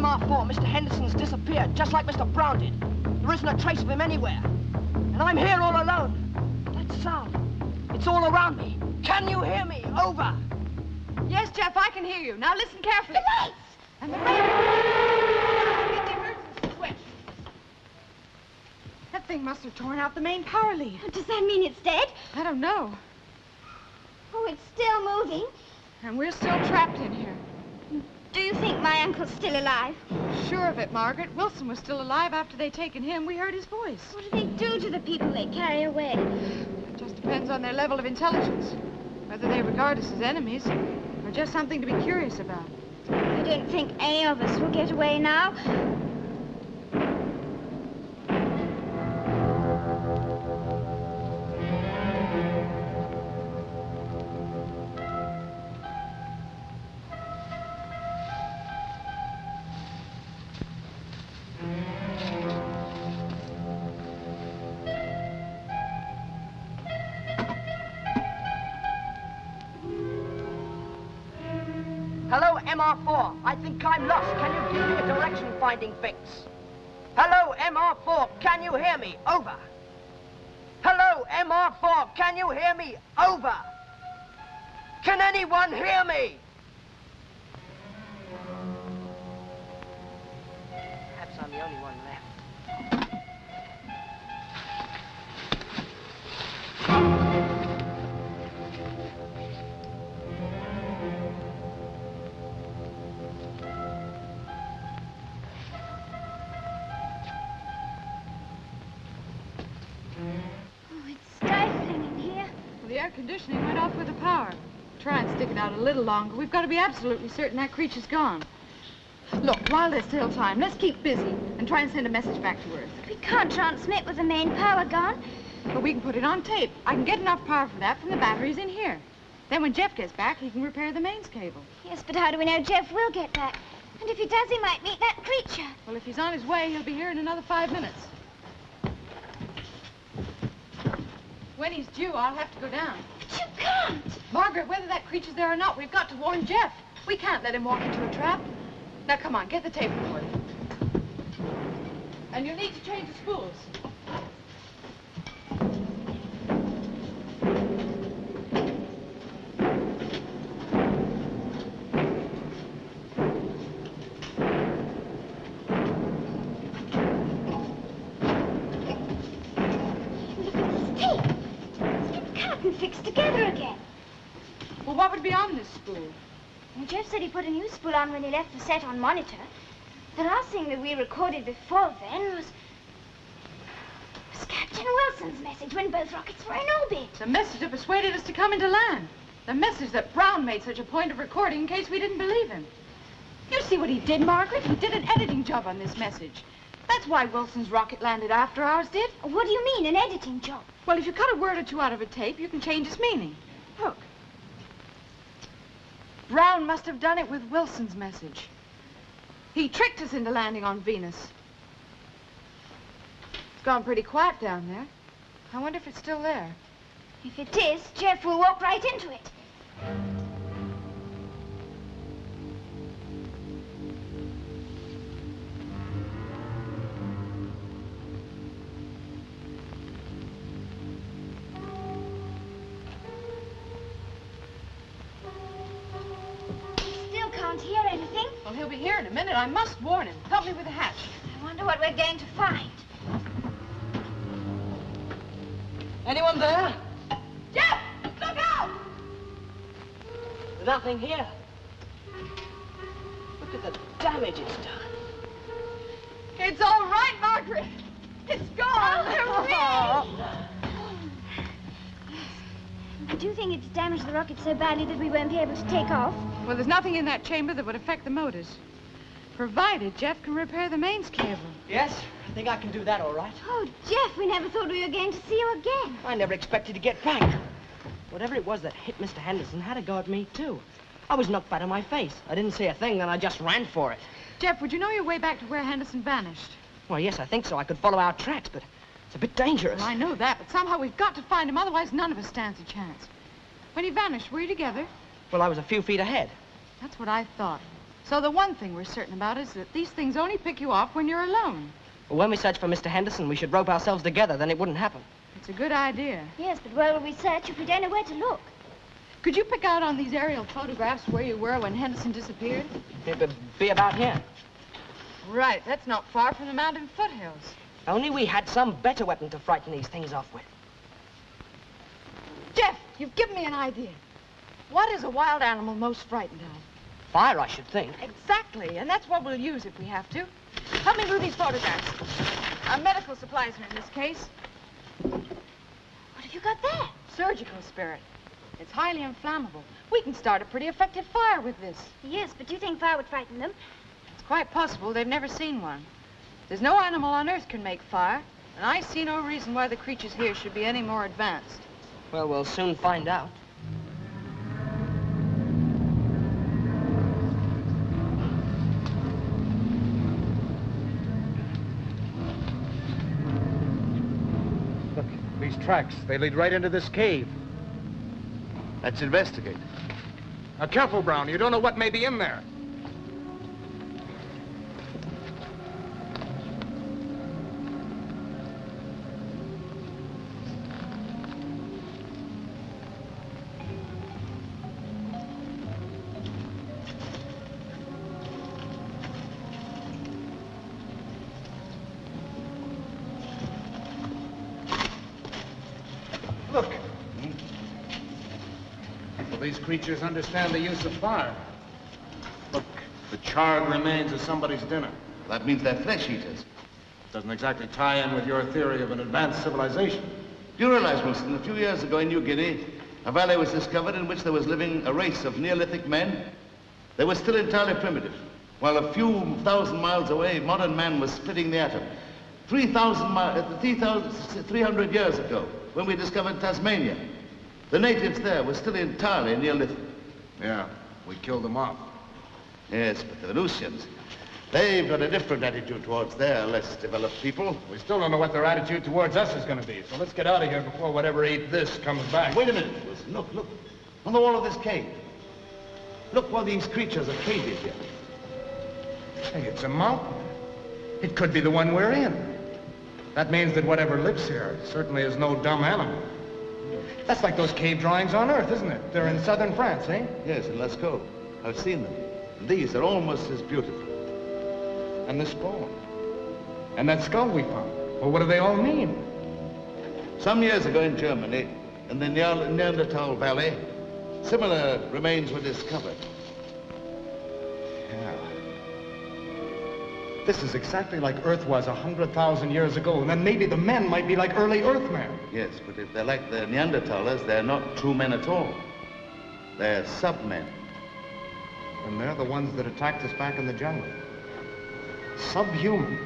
MR4, Mr. Henderson's disappeared, just like Mr. Brown did. There isn't a trace of him anywhere. And I'm here all alone. That sound, it's all around me. Can you hear me? Over. Yes, Jeff, I can hear you. Now listen carefully. The lights! And the radio. Hit the emergency switch. That thing must have torn out the main power lead. Does that mean it's dead? I don't know. Oh, it's still moving. And we're still trapped in here. Do you think my uncle's still alive? Sure of it, Margaret. Wilson was still alive after they'd taken him. We heard his voice. What do they do to the people they carry away? It just depends on their level of intelligence. Whether they regard us as enemies or just something to be curious about. I don't think any of us will get away now. Hello, MR4. I think I'm lost. Can you give me a direction-finding fix? Hello, MR4. Can you hear me? Over. Hello, MR4. Can you hear me? Over. Can anyone hear me? Perhaps I'm the only one left. The air conditioning went off with the power. Try and stick it out a little longer. We've got to be absolutely certain that creature's gone. Look, while there's still time, let's keep busy and try and send a message back to Earth. We can't transmit with the main power gone. But we can put it on tape. I can get enough power for that from the batteries in here. Then when Jeff gets back, he can repair the mains cable. Yes, but how do we know Jeff will get back? And if he does, he might meet that creature. Well, if he's on his way, he'll be here in another 5 minutes. When he's due, I'll have to go down. But you can't! Margaret, whether that creature's there or not, we've got to warn Jeff. We can't let him walk into a trap. Now, come on, get the tape recorder. And you'll need to change the spools. Fixed together again. Well, what would be on this spool? Well, Jeff said he put a new spool on when he left the set on monitor. The last thing that we recorded before then was Captain Wilson's message when both rockets were in orbit. The message that persuaded us to come into land. The message that Brown made such a point of recording in case we didn't believe him. You see what he did, Margaret? He did an editing job on this message. That's why Wilson's rocket landed after ours did. What do you mean, an editing job? Well, if you cut a word or two out of a tape, you can change its meaning. Look. Brown must have done it with Wilson's message. He tricked us into landing on Venus. It's gone pretty quiet down there. I wonder if it's still there. If it is, Jeff will walk right into it. Hear anything? Well, he'll be here in a minute. I must warn him. Help me with the hatch. I wonder what we're going to find. Anyone there? Jeff! Look out! There's nothing here. Look at the damage it's done. It's all right, Margaret. It's gone. Hooray! Do you think it's damaged the rocket so badly that we won't be able to take off? Well, there's nothing in that chamber that would affect the motors. Provided Jeff can repair the mains cable. Yes, I think I can do that all right. Oh, Jeff, we never thought we were going to see you again. I never expected to get back. Whatever it was that hit Mr. Henderson had a go at me, too. I was knocked flat on my face. I didn't say a thing, then I just ran for it. Jeff, would you know your way back to where Henderson vanished? Well, yes, I think so. I could follow our tracks, but it's a bit dangerous. Well, I know that, but somehow we've got to find him, otherwise none of us stands a chance. When he vanished, were you together? Well, I was a few feet ahead. That's what I thought. So the one thing we're certain about is that these things only pick you off when you're alone. Well, when we search for Mr. Henderson, we should rope ourselves together, then it wouldn't happen. It's a good idea. Yes, but where will we search if we don't know where to look? Could you pick out on these aerial photographs where you were when Henderson disappeared? It would be about here. Right, that's not far from the mountain foothills. Only we had some better weapon to frighten these things off with. Jeff, you've given me an idea. What is a wild animal most frightened of? Fire, I should think. Exactly, and that's what we'll use if we have to. Help me move these photographs. Our medical supplies are in this case. What have you got there? Surgical spirit. It's highly inflammable. We can start a pretty effective fire with this. Yes, but do you think fire would frighten them? It's quite possible they've never seen one. There's no animal on Earth can make fire, and I see no reason why the creatures here should be any more advanced. Well, we'll soon find out. Look, these tracks, they lead right into this cave. Let's investigate. Now, careful, Brown. You don't know what may be in there. Look. Well, these creatures understand the use of fire. Look, the charred remains of somebody's dinner. That means they're flesh eaters. Doesn't exactly tie in with your theory of an advanced civilization. Do you realize, Wilson, a few years ago in New Guinea, a valley was discovered in which there was living a race of Neolithic men? They were still entirely primitive, while a few thousand miles away, modern man was splitting the atom. 300 years ago, when we discovered Tasmania, the natives there were still entirely Neolithic. Yeah, we killed them off. Yes, but the Venusians, they've got a different attitude towards their less developed people. We still don't know what their attitude towards us is going to be, so let's get out of here before whatever ate this comes back. Wait a minute, Wilson. Look, look. On the wall of this cave. Look where these creatures are caved in here. Hey, it's a mountain. It could be the one we're in. That means that whatever lives here certainly is no dumb animal. That's like those cave drawings on Earth, isn't it? They're in southern France, eh? Yes, in Lascaux. I've seen them. And these are almost as beautiful. And this bone. And that skull we found. Well, what do they all mean? Some years ago in Germany, in the Neanderthal Valley, similar remains were discovered. Yeah. This is exactly like Earth was 100,000 years ago, and then maybe the men might be like early Earthmen. Yes, but if they're like the Neanderthalers, they're not true men at all. They're sub-men. And they're the ones that attacked us back in the jungle. Subhuman.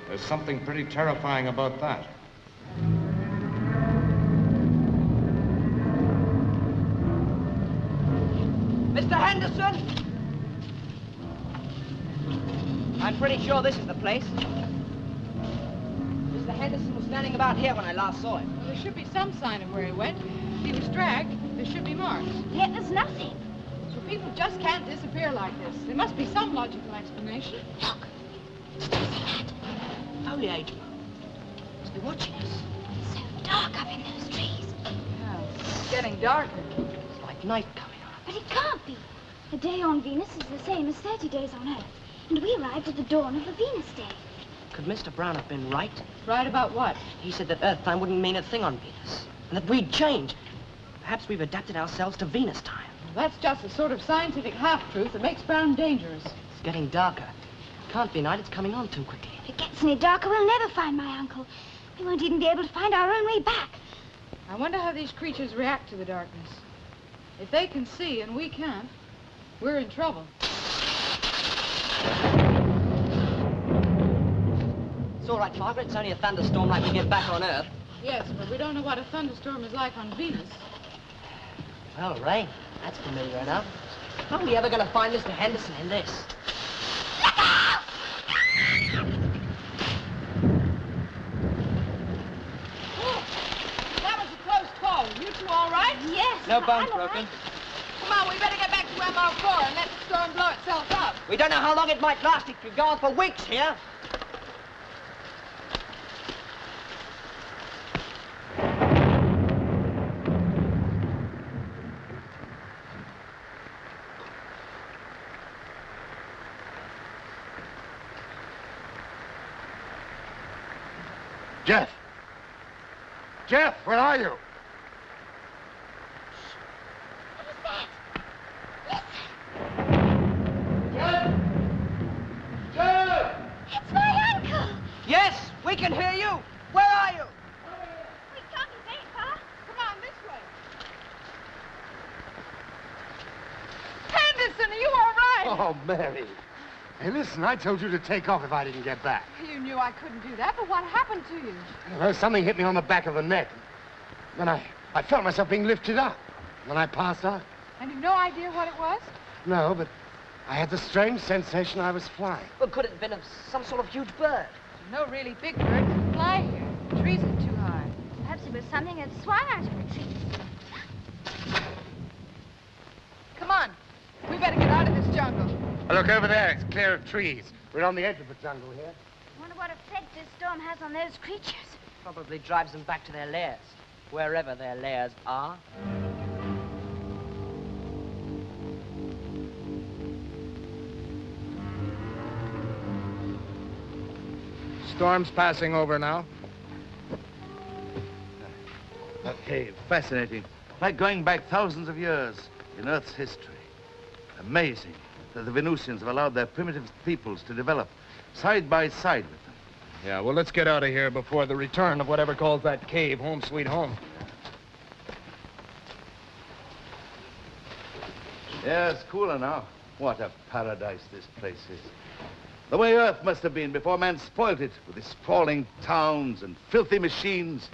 There's something pretty terrifying about that. Mr. Henderson! I'm pretty sure this is the place. Mr. Henderson was standing about here when I last saw him. Well, there should be some sign of where he went. If he was dragged, there should be marks. Yet there's nothing. So people just can't disappear like this. There must be some logical explanation. Look. Did you see that? Foliage. Must be watching us. It's so dark up in those trees. Yeah, it's getting darker. It's like night coming on. But it can't be. A day on Venus is the same as 30 days on Earth. And we arrived at the dawn of a Venus day. Could Mr. Brown have been right? Right about what? He said that Earth time wouldn't mean a thing on Venus. And that we'd change. Perhaps we've adapted ourselves to Venus time. Well, that's just the sort of scientific half-truth that makes Brown dangerous. It's getting darker. Can't be night, it's coming on too quickly. If it gets any darker, we'll never find my uncle. We won't even be able to find our own way back. I wonder how these creatures react to the darkness. If they can see and we can't, we're in trouble. It's all right, Margaret. It's only a thunderstorm like we get back on Earth. Yes, but we don't know what a thunderstorm is like on Venus. Well, rain. That's familiar enough. How are we ever going to find Mr. Henderson in this? That was a close call. You two all right? Yes. No bones I'm all broken. right. Come on, we better get back to MO4 and let the storm blow itself up. We don't know how long it might last. It could go on for weeks here. Jeff! Jeff, where are you? It's my uncle! Yes, we can hear you. Where are you? We can't be very far. Come on, this way. Henderson, are you all right? Oh, Mary. Hey, listen, I told you to take off if I didn't get back. You knew I couldn't do that, but what happened to you? Well, something hit me on the back of the neck. Then I felt myself being lifted up. Then I passed out. And you've no idea what it was? No, but I had the strange sensation I was flying. Well, could it have been of some sort of huge bird? No really big birds can fly here. The trees are too high. Perhaps it was something that swung out of the trees. Come on. We better get out of this jungle. Look over there. It's clear of trees. We're on the edge of the jungle here. I wonder what effect this storm has on those creatures. Probably drives them back to their lairs, wherever their lairs are. Storm's passing over now. That cave, fascinating. Like going back thousands of years in Earth's history. Amazing that the Venusians have allowed their primitive peoples to develop side by side with them. Yeah, well, let's get out of here before the return of whatever calls that cave home sweet home. Yeah, it's cooler now. What a paradise this place is. The way Earth must have been before man spoilt it with its sprawling towns and filthy machines.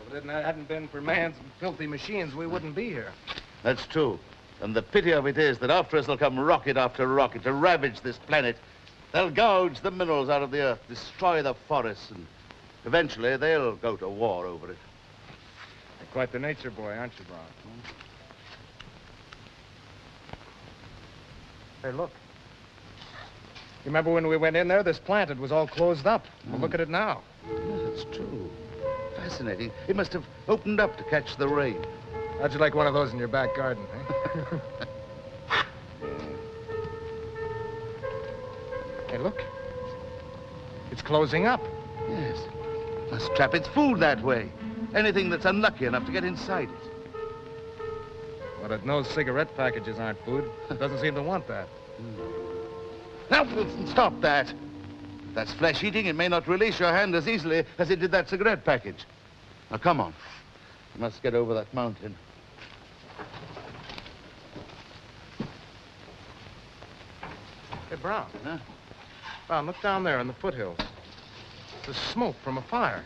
Well, if it hadn't been for man's filthy machines, we wouldn't be here. That's true. And the pity of it is that after us will come rocket after rocket to ravage this planet. They'll gouge the minerals out of the earth, destroy the forests, and eventually they'll go to war over it. You're quite the nature boy, aren't you, Brown? Hey, look. You remember when we went in there, this plant, it was all closed up. Well, look at it now. Yeah, that's true. Fascinating. It must have opened up to catch the rain. How'd you like one of those in your back garden, eh? Hey, look. It's closing up. Yes. Must trap its food that way. Anything that's unlucky enough to get inside it. But it knows cigarette packages aren't food. It doesn't seem to want that. Now, Wilson, stop that. If that's flesh eating, it may not release your hand as easily as it did that cigarette package. Now, come on. We must get over that mountain. Hey, Brown. Huh? Brown, look down there in the foothills. There's smoke from a fire.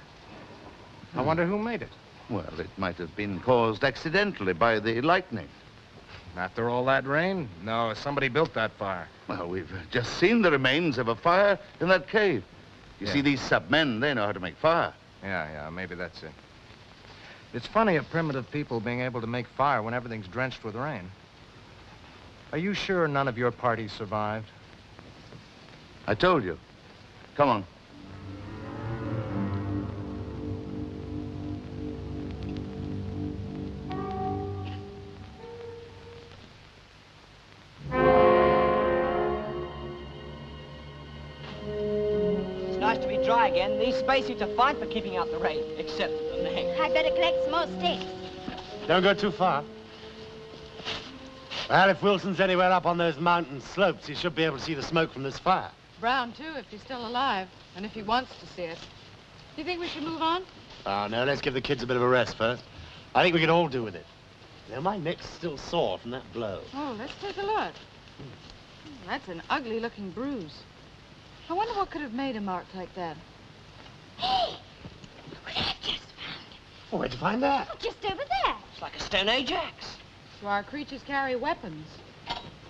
I wonder who made it. Well, it might have been caused accidentally by the lightning. After all that rain? No, somebody built that fire. Well, we've just seen the remains of a fire in that cave. You see, these sub-men, they know how to make fire. Yeah, maybe that's it. It's funny of primitive people being able to make fire when everything's drenched with rain. Are you sure none of your party survived? I told you. Come on. It's nice to be dry again. These spacesuits are fine for keeping out the rain, except for the neck. I'd better collect some more sticks. Don't go too far. Well, if Wilson's anywhere up on those mountain slopes, he should be able to see the smoke from this fire. Brown, too, if he's still alive, and if he wants to see it. Do you think we should move on? Oh, no, let's give the kids a bit of a rest first. I think we could all do with it. Now, my neck's still sore from that blow. Oh, let's take a look. That's an ugly-looking bruise. I wonder what could have made a mark like that. Hey, look what I've just found. Oh, where'd you find that? Oh, just over there. It's like a Stone Age axe. So our creatures carry weapons.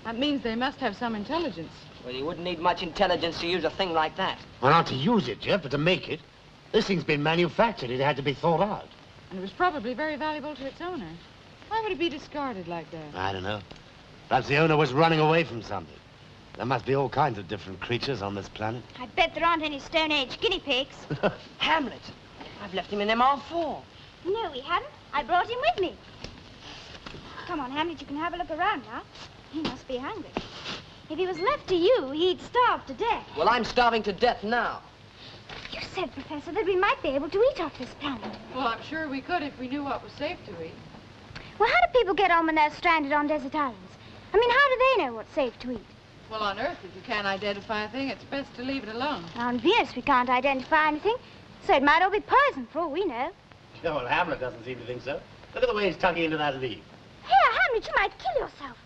That means they must have some intelligence. Well, you wouldn't need much intelligence to use a thing like that. Well, not to use it, Jeff, but to make it. This thing's been manufactured. It had to be thought out. And it was probably very valuable to its owner. Why would it be discarded like that? I don't know. Perhaps the owner was running away from something. There must be all kinds of different creatures on this planet. I bet there aren't any Stone Age guinea pigs. Hamlet. I've left him in MR4. No, he hadn't. I brought him with me. Come on, Hamlet, you can have a look around now. He must be hungry. If he was left to you, he'd starve to death. Well, I'm starving to death now. You said, Professor, that we might be able to eat off this planet. Well, I'm sure we could if we knew what was safe to eat. Well, how do people get on when they're stranded on desert islands? I mean, how do they know what's safe to eat? Well, on Earth, if you can't identify a thing, it's best to leave it alone. On Venus, we can't identify anything, so it might all be poison for all we know. Yeah, well, Hamlet doesn't seem to think so. Look at the way he's tucking into that leaf. Here, Hamlet, you might kill yourself.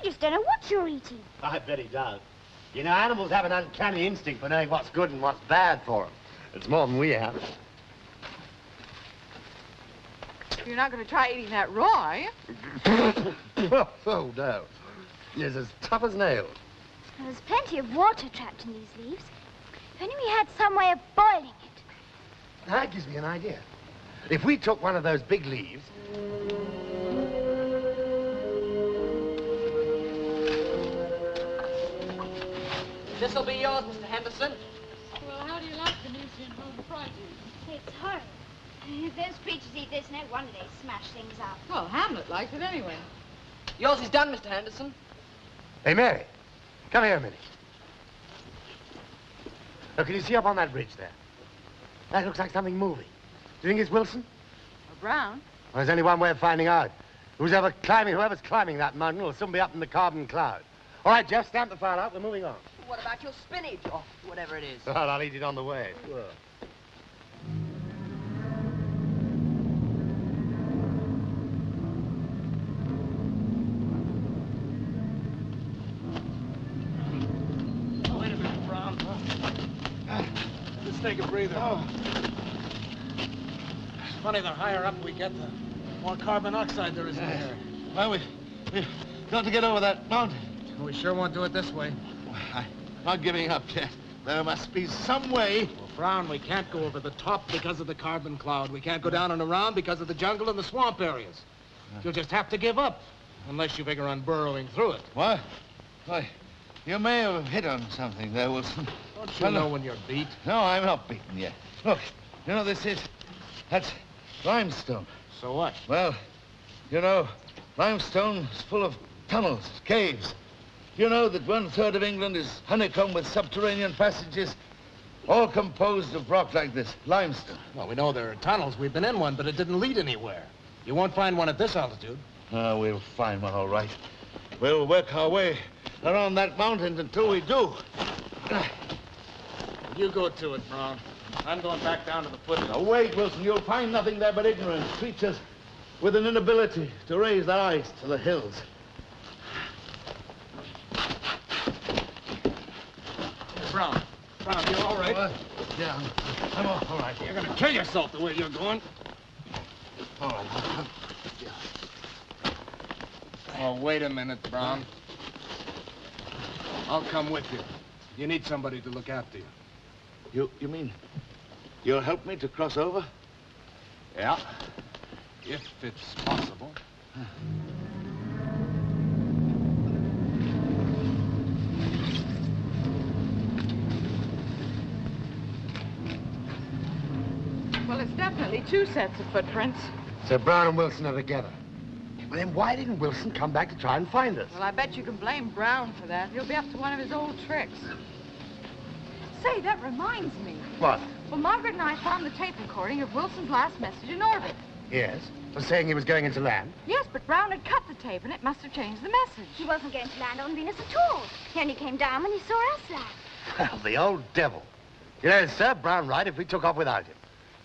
You just don't know what you're eating. I bet he does. You know, animals have an uncanny instinct for knowing what's good and what's bad for them. It's more than we have. You're not going to try eating that raw, are you? Oh, no. It's as tough as nails. There's plenty of water trapped in these leaves. If only we had some way of boiling it. That gives me an idea. If we took one of those big leaves... This'll be yours, Mr. Henderson. Well, how do you like the Venusian home produce? It's horrible. If those creatures eat this, no wonder they smash things up. Well, Hamlet likes it anyway. Yours is done, Mr. Henderson. Hey, Mary, come here a minute. Look, can you see up on that bridge there? That looks like something moving. Do you think it's Wilson? Or Brown? Well, there's only one way of finding out. Whoever's climbing that mountain will soon be up in the carbon cloud. All right, Jeff, stamp the file out. We're moving on. What about your spinach or whatever it is? Well, I'll eat it on the way. Sure. Wait a minute, Brown. Let's take a breather. Oh. It's funny, the higher up we get, the more carbon dioxide there is in the air. Well, we've got to get over that mountain. We sure won't do it this way. I'm not giving up yet. There must be some way. Well, Brown, we can't go over the top because of the carbon cloud. We can't go down and around because of the jungle and the swamp areas. You'll just have to give up, unless you figure on burrowing through it. What? Why, you may have hit on something there, Wilson. Don't you know when you're beat? No, I'm not beaten yet. Look, you know, that's limestone. So what? Well, you know, limestone is full of tunnels, caves. You know that 1/3 of England is honeycombed with subterranean passages, all composed of rock like this, limestone. Well, we know there are tunnels. We've been in one, but it didn't lead anywhere. You won't find one at this altitude. Oh, we'll find one, all right. We'll work our way around that mountain until we do. You go to it, Brown. I'm going back down to the foot. Now, wait, Wilson. You'll find nothing there but ignorant creatures with an inability to raise their eyes to the hills. Brown, you all right? Yeah, I'm all right. You're gonna kill yourself the way you're going. All right. Oh, wait a minute, Brown. I'll come with you. You need somebody to look after you. You mean you'll help me to cross over? Yeah, if it's possible. Well, it's definitely 2 sets of footprints. So Brown and Wilson are together. Well, then why didn't Wilson come back to try and find us? Well, I bet you can blame Brown for that. He'll be up to one of his old tricks. Say, that reminds me. What? Well, Margaret and I found the tape recording of Wilson's last message in orbit. Yes, for saying he was going into land. Yes, but Brown had cut the tape, and it must have changed the message. He wasn't going to land on Venus at all. He only came down when he saw us land. Well, the old devil. You know, it served Brown right if we took off without him.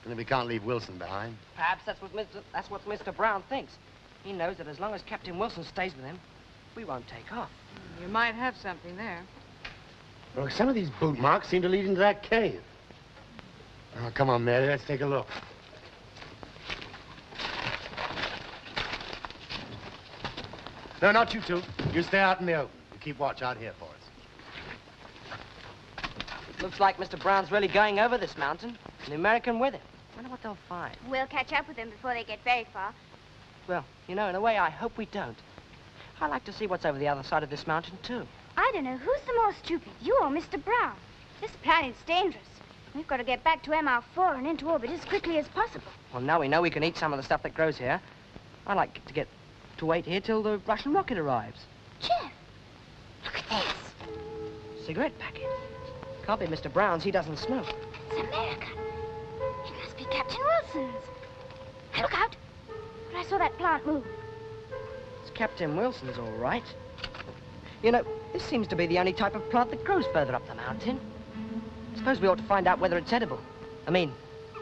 And then we can't leave Wilson behind. Perhaps that's what Mr. Brown thinks. He knows that as long as Captain Wilson stays with him, we won't take off. You might have something there. Look, some of these boot marks seem to lead into that cave. Oh, come on, Mary, let's take a look. No, not you two. You stay out in the open. You keep watch out here for us. Looks like Mr. Brown's really going over this mountain, and the American with him. Wonder what they'll find. We'll catch up with them before they get very far. Well, you know, in a way, I hope we don't. I'd like to see what's over the other side of this mountain, too. I don't know who's the more stupid, you or Mr. Brown. This planet's dangerous. We've got to get back to MR4 and into orbit as quickly as possible. Well, now we know we can eat some of the stuff that grows here. I'd like to wait here till the Russian rocket arrives. Jeff, look at this. Cigarette packet. Can't be Mr. Brown's, he doesn't smoke. It's American. It must be Captain Wilson's. Hey, look out. But I saw that plant move. It's Captain Wilson's, all right. You know, this seems to be the only type of plant that grows further up the mountain. I suppose we ought to find out whether it's edible. I mean,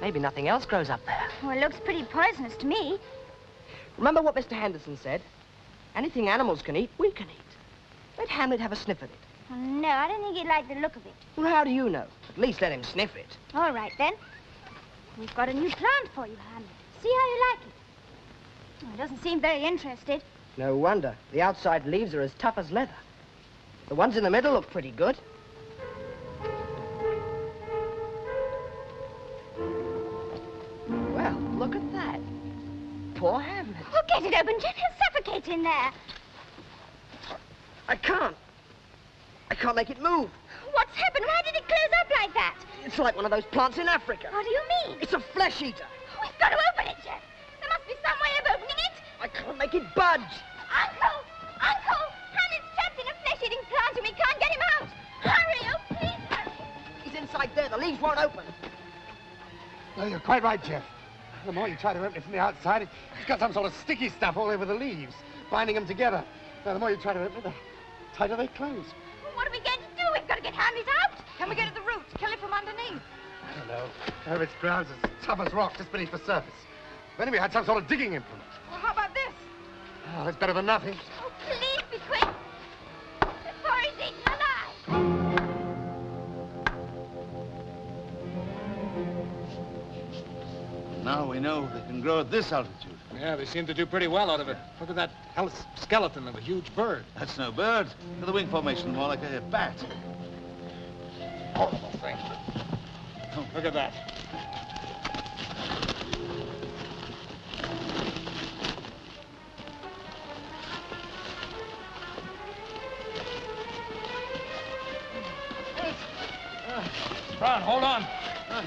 maybe nothing else grows up there. Well, it looks pretty poisonous to me. Remember what Mr. Henderson said? Anything animals can eat, we can eat. Let Hamlet have a sniff at it. Oh, no, I don't think he'd like the look of it. Well, how do you know? At least let him sniff it. All right, then. We've got a new plant for you, Hamlet. See how you like it. Oh, he doesn't seem very interested. No wonder. The outside leaves are as tough as leather. The ones in the middle look pretty good. Well, look at that. Poor Hamlet. Oh, get it open, Jeff. He'll suffocate in there. I can't make it move. What's happened? Why did it close up like that? It's like one of those plants in Africa. What do you mean? It's a flesh eater. We've got to open it, Jeff. There must be some way of opening it. I can't make it budge. Uncle! Uncle! Hamlet's trapped in a flesh-eating plant and we can't get him out. Hurry! Oh, please hurry. He's inside there. The leaves won't open. No, you're quite right, Jeff. The more you try to open it from the outside, it's got some sort of sticky stuff all over the leaves, binding them together. Now, the more you try to open it, the tighter they close. Well, what are we going to do? We've got to get Hamlet out. Can we get at the roots? Kill it from underneath? I don't know. It's ground's as tough as rock just beneath the surface. If only we had some sort of digging implement. Well, how about this? Oh, it's better than nothing. Oh, please be quick. Before he's eaten alive. Now we know they can grow at this altitude. Yeah, they seem to do pretty well out of it. Look at that skeleton of a huge bird. That's no bird. The wing formation more like a bat. Horrible thing. Oh, look at that. Brown, hold on.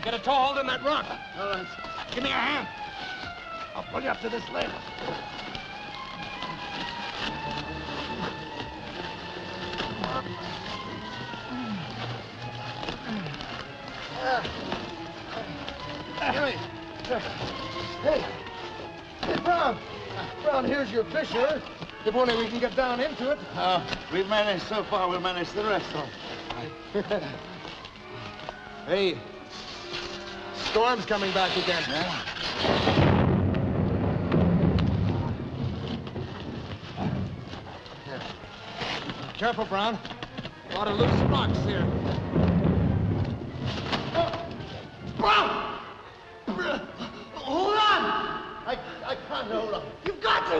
Get a toe hold in that rock. All right. Give me a hand. I'll pull you up to this ledge. Hey, Brown. Brown, here's your fissure. If only we can get down into it. We've managed so far, we'll manage the rest. Hey, storm's coming back again. Careful, Brown. A lot of loose rocks here. Brown! Hold on! I can't hold on. You've got to!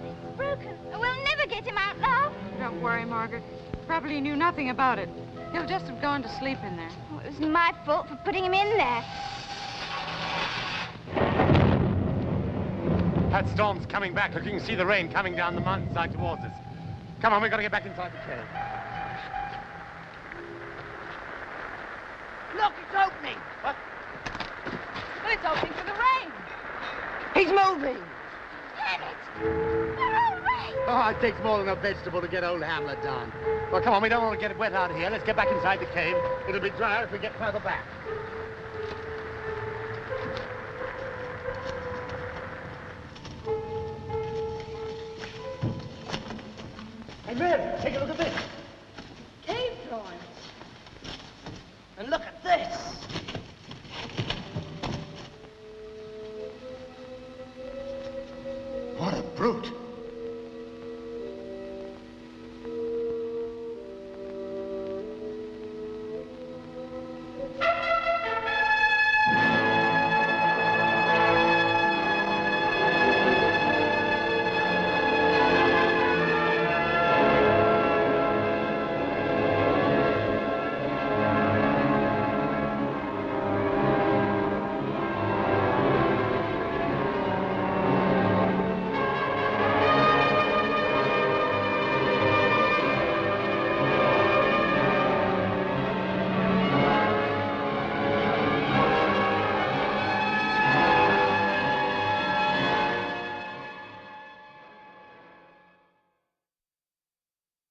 It's broken. We'll never get him out now. Don't worry, Margaret. Probably knew nothing about it. He'll just have gone to sleep in there. Oh, it was my fault for putting him in there. That storm's coming back. Look, you can see the rain coming down the mountainside towards us. Come on, we've got to get back inside the cave. Look, it's opening. What? But it's opening for the rain. He's moving. Damn it! We're all right. Oh, it takes more than a vegetable to get old Hamlet down. Well, come on, we don't want to get wet out here. Let's get back inside the cave. It'll be drier if we get further back. Hey, Mary, take a look at this.